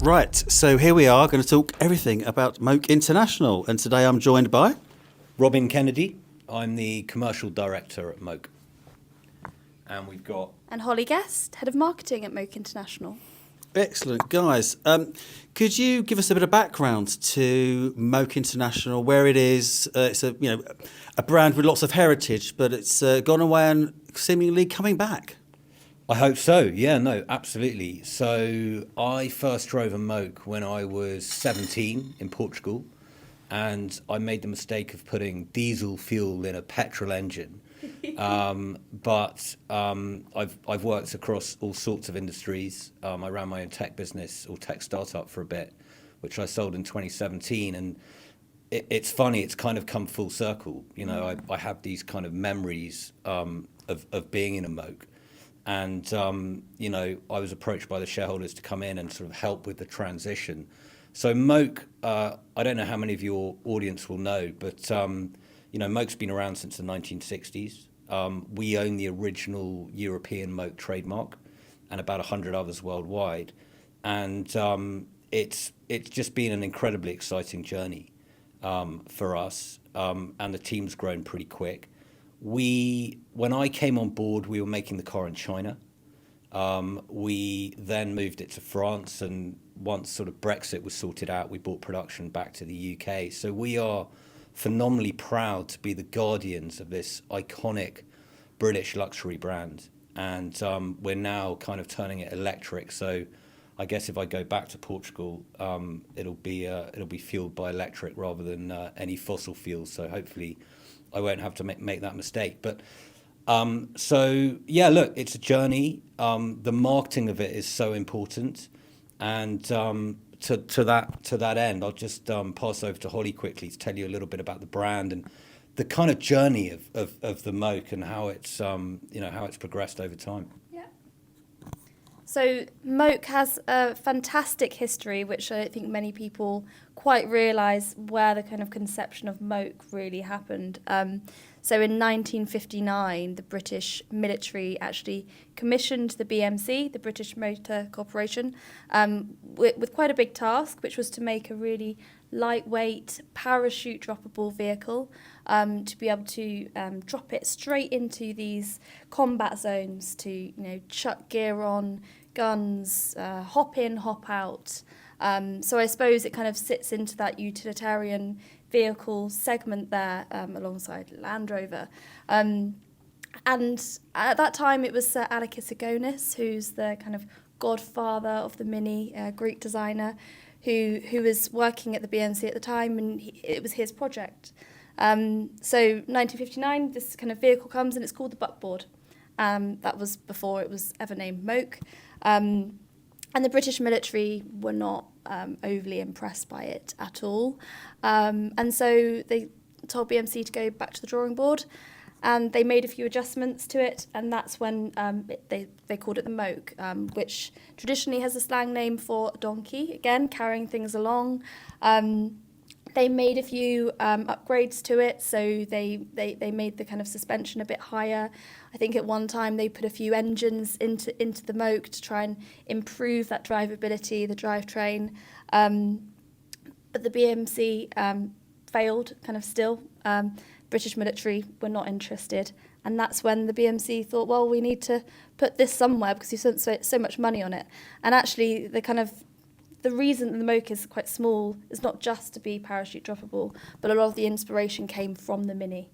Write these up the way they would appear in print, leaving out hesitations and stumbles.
Right, so here we are going to talk everything about Moke International, and today I'm joined by Robin Kennedy. I'm the commercial director at Moke. And we've got... And Holly Guest, head of marketing at Moke International. Excellent, guys. Could you give us a bit of background to Moke International, where it is? It's a brand with lots of heritage, but it's gone away and seemingly coming back. I hope so. Yeah, no, absolutely. So I first drove a Moke when I was 17 in Portugal, and I made the mistake of putting diesel fuel in a petrol engine. But I've worked across all sorts of industries. I ran my own tech business or tech startup for a bit, which I sold in 2017. And it's funny, it's kind of come full circle. You know, I have these kind of memories of being in a Moke. And, you know, I was approached by the shareholders to come in and sort of help with the transition. So Moke, I don't know how many of your audience will know, but, you know, Moke's been around since the 1960s. We own the original European Moke trademark and about 100 others worldwide. And it's just been an incredibly exciting journey for us, and the team's grown pretty quick. When I came on board, we were making the car in China. We then moved it to France, and once sort of Brexit was sorted out, we brought production back to the UK. So we are phenomenally proud to be the guardians of this iconic British luxury brand. And we're now kind of turning it electric. So I guess if I go back to Portugal, it'll be fueled by electric rather than any fossil fuels. So hopefully I won't have to make that mistake. But so yeah, look, it's a journey. The marketing of it is so important, and to that end, I'll just pass over to Holly quickly to tell you a little bit about the brand and the kind of journey of the Moke and how it's how it's progressed over time. So Moke has a fantastic history, which I don't think many people quite realise where the kind of conception of Moke really happened. So in 1959, the British military actually commissioned the BMC, the British Motor Corporation, with quite a big task, which was to make a really lightweight, parachute droppable vehicle to be able to drop it straight into these combat zones to, chuck gear on, guns, hop in, hop out. So I suppose it kind of sits into that utilitarian vehicle segment there alongside Land Rover. And at that time it was Sir Alekis Agonis, who's the kind of godfather of the Mini, Greek designer, who was working at the BMC at the time, and it was his project. So 1959, this kind of vehicle comes, and it's called the buckboard. That was before it was ever named Moke. And the British military were not overly impressed by it at all. And so they told BMC to go back to the drawing board, and they made a few adjustments to it, and that's when they called it the Moke, which traditionally has a slang name for a donkey, again, carrying things along. They made a few upgrades to it, so they made the kind of suspension a bit higher. I think at one time they put a few engines into the Moke to try and improve that drivability, the drivetrain. But the BMC failed, kind of still. British military were not interested, and that's when the BMC thought, well, we need to put this somewhere because we spent so much money on it. And actually, the reason that the Moke is quite small is not just to be parachute droppable, but a lot of the inspiration came from the Mini.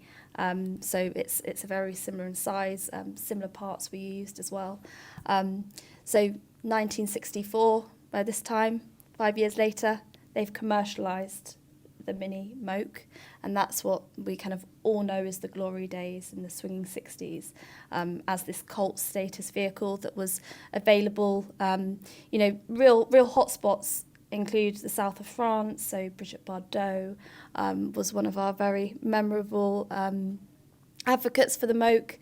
So it's a very similar in size, similar parts were used as well. So 1964, by this time, 5 years later, they've commercialised the Mini Moke, and that's what we kind of all know as the glory days in the swinging 60s, as this cult status vehicle that was available. Real hotspots include the south of France, so Brigitte Bardot was one of our very memorable advocates for the Moke,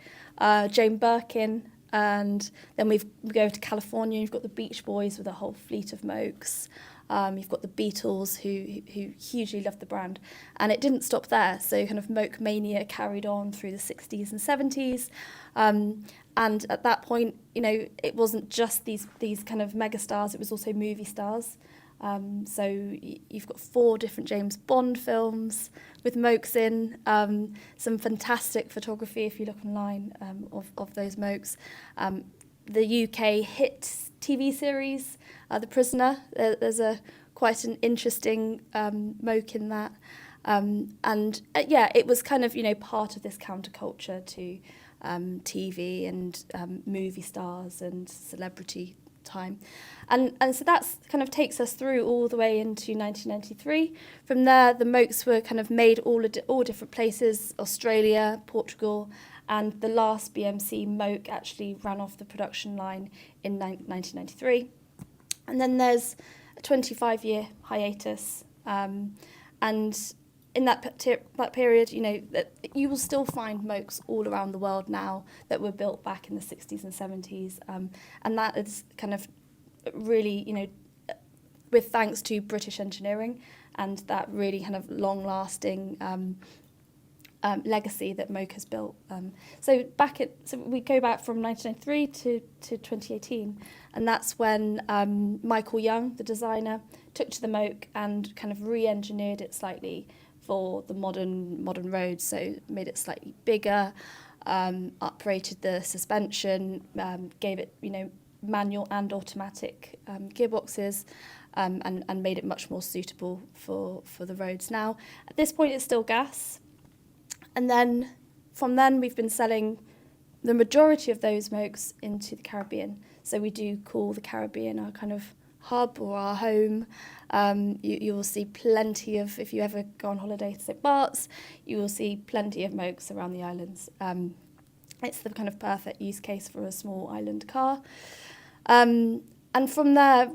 Jane Birkin, and then we go to California. You've got the Beach Boys with a whole fleet of Mokes. You've got the Beatles who hugely loved the brand, and it didn't stop there. So kind of Moke mania carried on through the 60s and 70s, and at that point, it wasn't just these kind of megastars. It was also movie stars. So you've got 4 different James Bond films with Mokes in, some fantastic photography if you look online of those Mokes. The UK hit TV series, The Prisoner. There's quite an interesting Moke in that. It was kind of, part of this counterculture to TV and movie stars and celebrity time. And so that's kind of takes us through all the way into 1993. From there, the Mokes were kind of made all different places, Australia, Portugal, and the last BMC Moke actually ran off the production line in 1993. And then there's a 25-year hiatus. And in that period, that you will still find Mokes all around the world now that were built back in the 60s and 70s. And that is kind of really, with thanks to British engineering and that really kind of long-lasting legacy that Moke has built. So we go back from 1993 to 2018, and that's when Michael Young, the designer, took to the Moke and kind of re-engineered it slightly for the modern roads. So made it slightly bigger, uprated the suspension, gave it manual and automatic gearboxes, and made it much more suitable for the roads. Now at this point it's still gas. And then from then we've been selling the majority of those Mokes into the Caribbean. So we do call the Caribbean our kind of hub or our home. You will see plenty of, if you ever go on holiday to St. Bart's, you will see plenty of Mokes around the islands. It's the kind of perfect use case for a small island car. And from there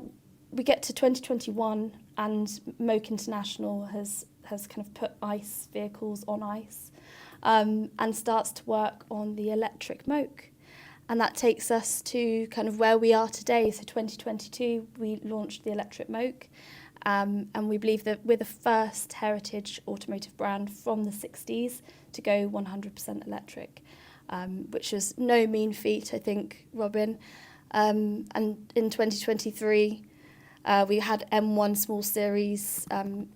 we get to 2021 and Moke International has kind of put ICE vehicles on ice, and starts to work on the electric Moke. And that takes us to kind of where we are today. So 2022, we launched the electric Moke, and we believe that we're the first heritage automotive brand from the 60s to go 100% electric, which was no mean feat, I think, Robin. And in 2023, we had M1 small series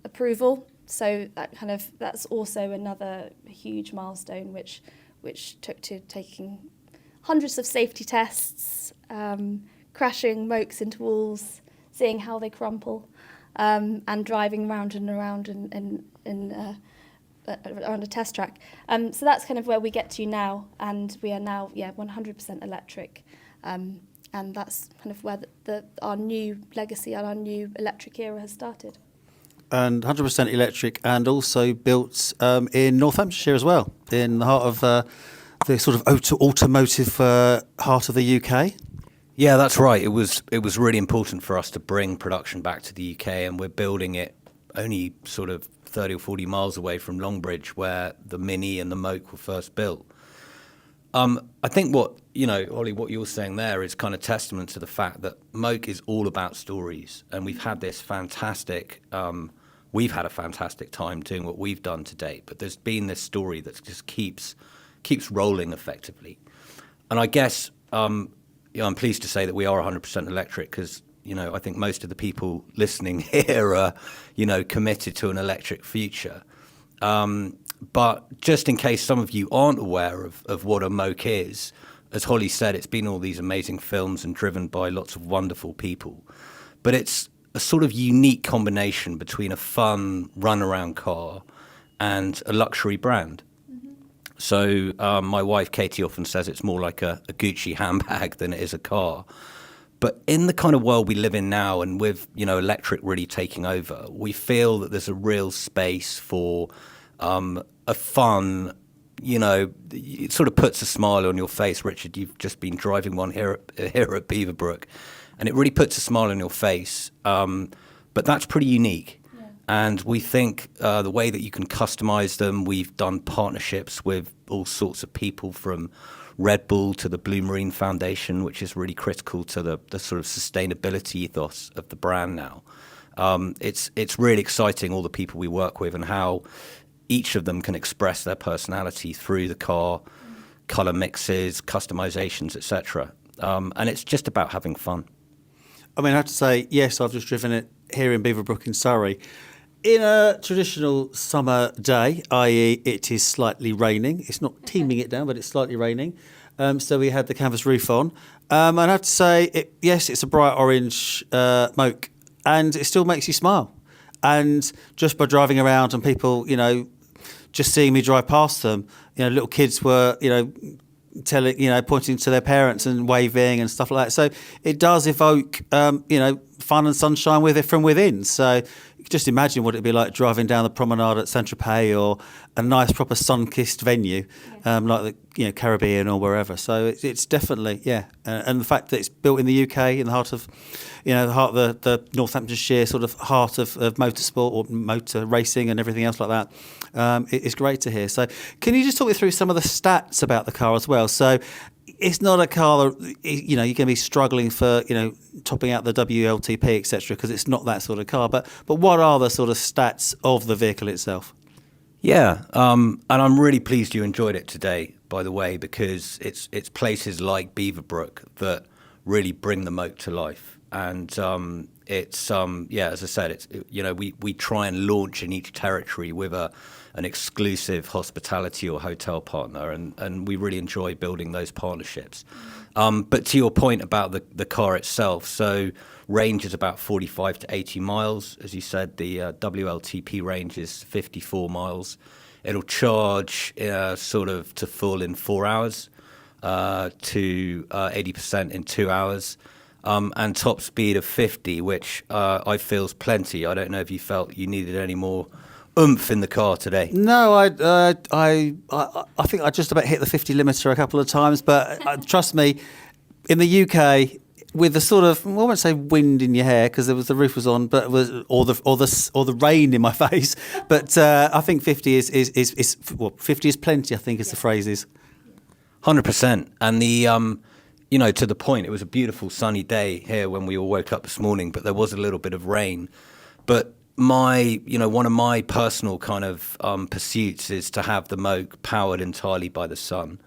approval. So that's also another huge milestone, which took to taking hundreds of safety tests, crashing Mokes into walls, seeing how they crumple, and driving round and around around a test track. So that's kind of where we get to now, and we are now 100% electric, and that's kind of where our new legacy and our new electric era has started. And 100% electric, and also built in Northamptonshire as well, in the heart of the sort of automotive heart of the UK. Yeah, that's right. It was really important for us to bring production back to the UK, and we're building it only sort of 30 or 40 miles away from Longbridge, where the Mini and the Moke were first built. I think Ollie, what you're saying there is kind of testament to the fact that Moke is all about stories, and we've had this fantastic. We've had a fantastic time doing what we've done to date, but there's been this story that just keeps rolling effectively. And I guess I'm pleased to say that we are 100% electric because, I think most of the people listening here are, committed to an electric future. But just in case some of you aren't aware of what a Moke is, as Holly said, it's been all these amazing films and driven by lots of wonderful people. But it's a sort of unique combination between a fun run-around car and a luxury brand. Mm-hmm. So my wife Katie often says it's more like a Gucci handbag than it is a car. But in the kind of world we live in now, and with electric really taking over, we feel that there's a real space for a fun, it sort of puts a smile on your face. Richard, you've just been driving one here at Beaverbrook, and it really puts a smile on your face. But that's pretty unique. Yeah. And we think the way that you can customize them, we've done partnerships with all sorts of people, from Red Bull to the Blue Marine Foundation, which is really critical to the sort of sustainability ethos of the brand now. It's really exciting, all the people we work with and how each of them can express their personality through the car, color mixes, customizations, etc. And it's just about having fun. I mean, I have to say, yes, I've just driven it here in Beaverbrook in Surrey. In a traditional summer day, i.e. it is slightly raining, it's not teeming it down, but it's slightly raining. So we had the canvas roof on. And I have to say, yes, it's a bright orange Moke, and it still makes you smile. And just by driving around and people, just seeing me drive past them, little kids were, pointing to their parents and waving and stuff like that. So it does evoke, fun and sunshine with it from within. So you can just imagine what it'd be like driving down the promenade at Saint-Tropez or a nice proper sun-kissed venue, like the Caribbean or wherever. So it's definitely, and the fact that it's built in the UK, in the heart of, the Northamptonshire sort of heart of motorsport or motor racing and everything else like that, it's great to hear. So can you just talk me through some of the stats about the car as well? So it's not a car that, you're going to be struggling for, topping out the WLTP, etc., because it's not that sort of car. But what are the sort of stats of the vehicle itself? Yeah, and I'm really pleased you enjoyed it today, by the way, because it's places like Beaverbrook that really bring the Moke to life. And as I said, we try and launch in each territory with an exclusive hospitality or hotel partner, and we really enjoy building those partnerships. But to your point about the car itself, so range is about 45 to 80 miles. As you said, the WLTP range is 54 miles. It'll charge sort of to full in 4 hours, to 80% in 2 hours. And top speed of 50, which I feel is plenty. I don't know if you felt you needed any more oomph in the car today. No, I think I just about hit the 50 limiter a couple of times, but trust me, in the UK, with the sort of, I won't say wind in your hair because the roof was on, but it was or the rain in my face. But I think 50 is 50 is plenty. I think is the phrase is. 100%, and the to the point, it was a beautiful sunny day here when we all woke up this morning, but there was a little bit of rain. But one of my personal kind of pursuits is to have the Moke powered entirely by the sun.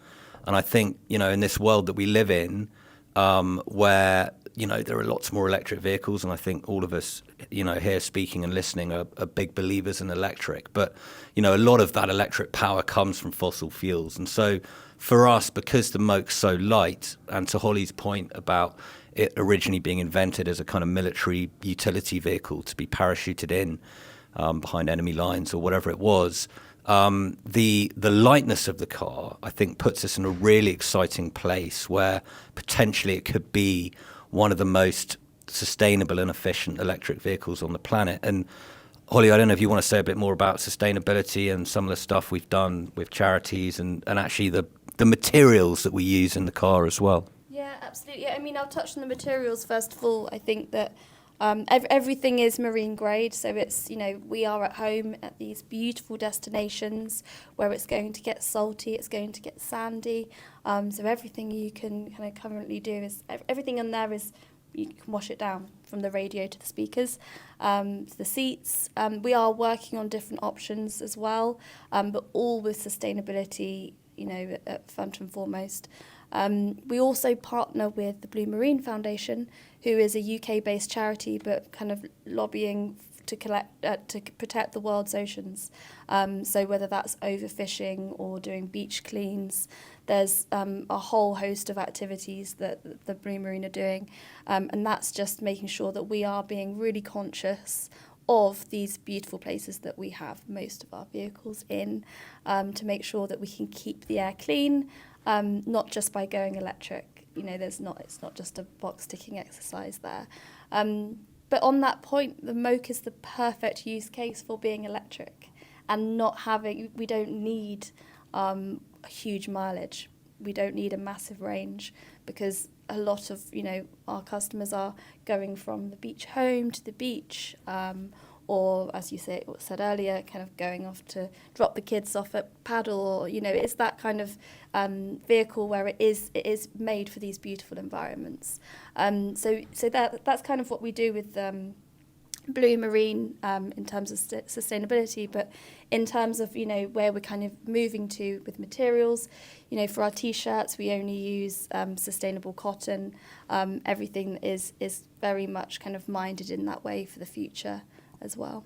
And I think, in this world that we live in, where, there are lots more electric vehicles, and I think all of us, here speaking and listening are big believers in electric. But, a lot of that electric power comes from fossil fuels. And so for us, because the Moke's so light, and to Holly's point about it originally being invented as a kind of military utility vehicle to be parachuted in behind enemy lines or whatever it was, the lightness of the car, I think, puts us in a really exciting place where potentially it could be one of the most sustainable and efficient electric vehicles on the planet. And Holly, I don't know if you want to say a bit more about sustainability and some of the stuff we've done with charities and actually the materials that we use in the car as well. Yeah, absolutely. I mean, I'll touch on the materials first of all. I think that everything is marine grade, so it's, we are at home at these beautiful destinations where it's going to get salty, it's going to get sandy. So everything you can kind of currently do is, everything in there is, you can wash it down from the radio to the speakers, to the seats. We are working on different options as well, but all with sustainability, at front and foremost. We also partner with the Blue Marine Foundation, who is a UK-based charity, but kind of lobbying to protect the world's oceans. So whether that's overfishing or doing beach cleans, there's a whole host of activities that the Blue Marine are doing, and that's just making sure that we are being really conscious of these beautiful places that we have most of our vehicles in, to make sure that we can keep the air clean, not just by going electric. It's not just a box ticking exercise there. But on that point, the Moke is the perfect use case for being electric and we don't need a huge mileage. We don't need a massive range because a lot of, our customers are going from the beach home to the beach, or as you said earlier, kind of going off to drop the kids off at paddle, or, it's that kind of vehicle where it is made for these beautiful environments. So that's kind of what we do with blue marine in terms of sustainability, but in terms of, you know, where we're kind of moving to with materials, you know, for our T-shirts, we only use sustainable cotton. Everything is very much kind of minded in that way for the future as well.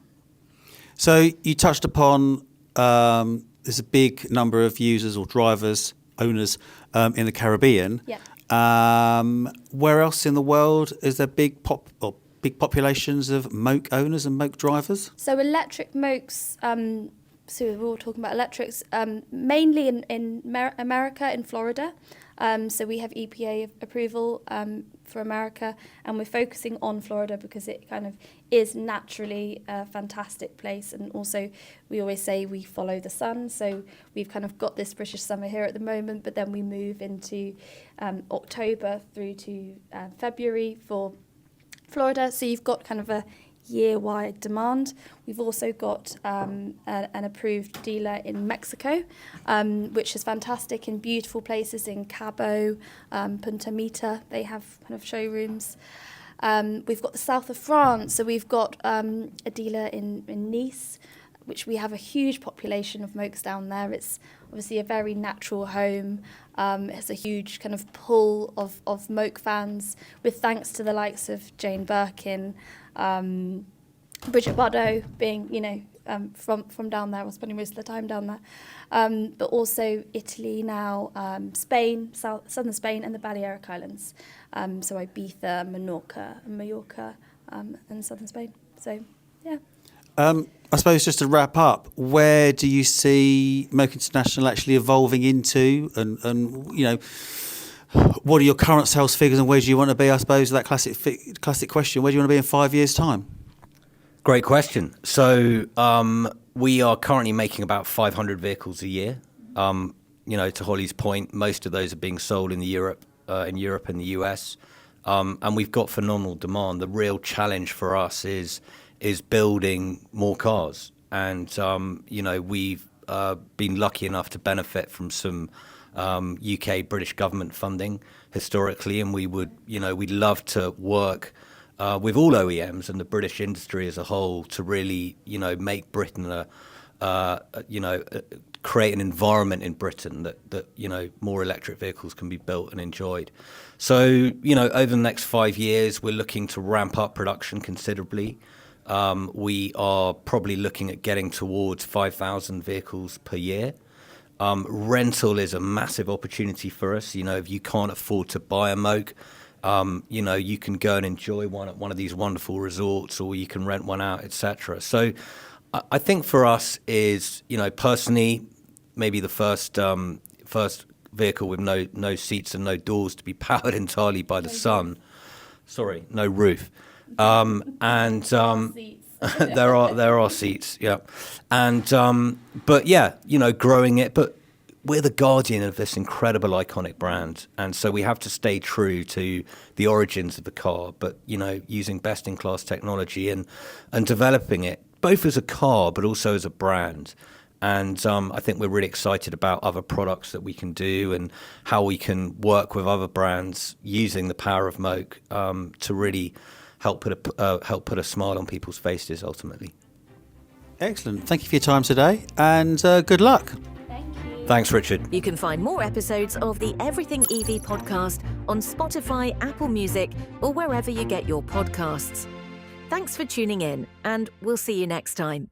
So you touched upon there's a big number of users or drivers, owners in the Caribbean. Yeah. Where else in the world is there big populations of Moke owners and Moke drivers? So electric Mokes, so we're all talking about electrics, mainly in America, in Florida. So we have EPA approval for America, and we're focusing on Florida because it kind of is naturally a fantastic place. And also, we always say we follow the sun. So we've kind of got this British summer here at the moment, but then we move into October through to February for Florida. So you've got kind of a year-wide demand. We've also got an approved dealer in Mexico, which is fantastic in beautiful places in Cabo, Punta Mita. They have kind of showrooms. We've got the south of France, so we've got a dealer in Nice, which we have a huge population of Mokes down there. It's obviously a very natural home. It's a huge kind of pull of Moke fans, with thanks to the likes of Jane Birkin, Bridget Bardot being, you know, from down there, or spending most of the time down there. But also Italy now, Spain, southern Spain, and the Balearic Islands. So Ibiza, Mallorca, and southern Spain. So, yeah. I suppose just to wrap up, where do you see Moke International actually evolving into, and you know, what are your current sales figures and where do you want to be? I suppose that classic question: where do you want to be in 5 years' time? Great question. So we are currently making about 500 vehicles a year. You know, to Holly's point, most of those are being sold in Europe and the US, and we've got phenomenal demand. The real challenge for us is building more cars, and you know, we've been lucky enough to benefit from some UK British government funding historically, and we'd love to work with all OEMs and the British industry as a whole to really, you know, make Britain create an environment in Britain that you know, more electric vehicles can be built and enjoyed. So, you know, over the next 5 years, we're looking to ramp up production considerably. We are probably looking at getting towards 5,000 vehicles per year. Rental is a massive opportunity for us. You know, if you can't afford to buy a Moke, you know, you can go and enjoy one at one of these wonderful resorts, or you can rent one out, etc. So I think for us is, you know, personally, maybe the first vehicle with no seats and no doors to be powered entirely by the sun. Sorry, no roof. There are seats, yeah. And but yeah, you know, growing it, but we're the guardian of this incredible iconic brand, and so we have to stay true to the origins of the car, but you know, using best in class technology and developing it both as a car but also as a brand. And I think we're really excited about other products that we can do and how we can work with other brands using the power of Moke to really help put a smile on people's faces ultimately. Excellent. Thank you for your time today, and good luck. Thanks, Richard. You can find more episodes of the Everything EV podcast on Spotify, Apple Music, or wherever you get your podcasts. Thanks for tuning in, and we'll see you next time.